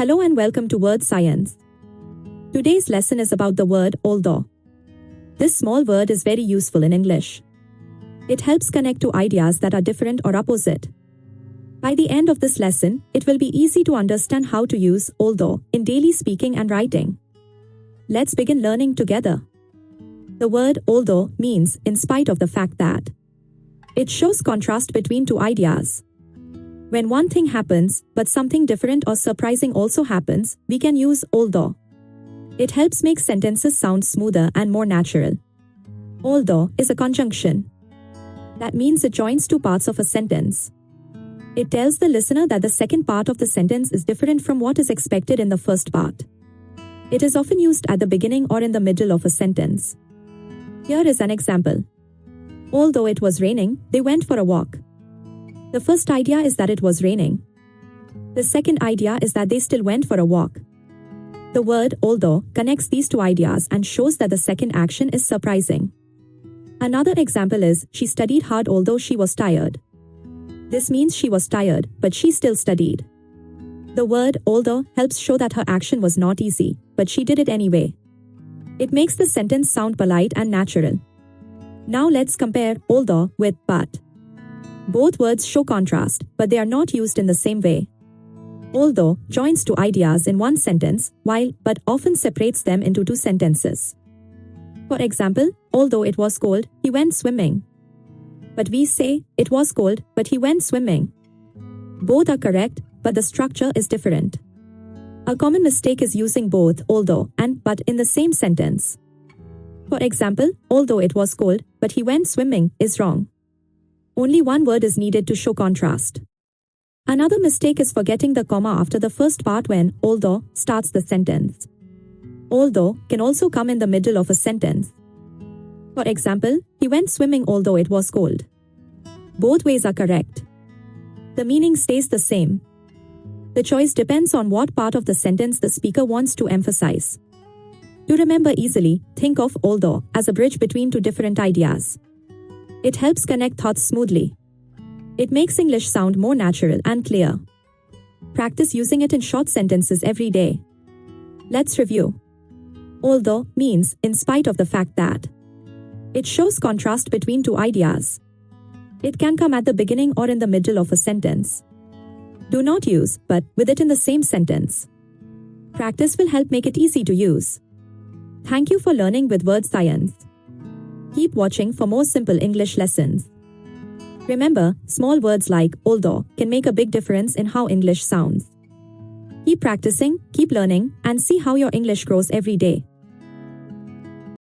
Hello and welcome to Wordscience. Today's lesson is about the word although. This small word is very useful in English. It helps connect two ideas that are different or opposite. By the end of this lesson, it will be easy to understand how to use although in daily speaking and writing. Let's begin learning together. The word although means in spite of the fact that. It shows contrast between two ideas. When one thing happens, but something different or surprising also happens, we can use although. It helps make sentences sound smoother and more natural. Although is a conjunction. That means it joins two parts of a sentence. It tells the listener that the second part of the sentence is different from what is expected in the first part. It is often used at the beginning or in the middle of a sentence. Here is an example. Although it was raining, they went for a walk. The first idea is that it was raining. The second idea is that they still went for a walk. The word although connects these two ideas and shows that the second action is surprising. Another example is, she studied hard although she was tired. This means she was tired, but she still studied. The word although helps show that her action was not easy, but she did it anyway. It makes the sentence sound polite and natural. Now let's compare although with but. Both words show contrast, but they are not used in the same way. Although joins two ideas in one sentence, while but often separates them into two sentences. For example, although it was cold, he went swimming. But we say, it was cold, but he went swimming. Both are correct, but the structure is different. A common mistake is using both although and but in the same sentence. For example, although it was cold, but he went swimming is wrong. Only one word is needed to show contrast. Another mistake is forgetting the comma after the first part when although starts the sentence. Although can also come in the middle of a sentence. For example, he went swimming although it was cold. Both ways are correct. The meaning stays the same. The choice depends on what part of the sentence the speaker wants to emphasize. To remember easily, think of although as a bridge between two different ideas. It helps connect thoughts smoothly. It makes English sound more natural and clear. Practice using it in short sentences every day. Let's review. Although means in spite of the fact that. It shows contrast between two ideas. It can come at the beginning or in the middle of a sentence. Do not use but with it in the same sentence. Practice will help make it easy to use. Thank you for learning with Wordscience. Keep watching for more simple English lessons. Remember, small words like although can make a big difference in how English sounds. Keep practicing, keep learning, and see how your English grows every day.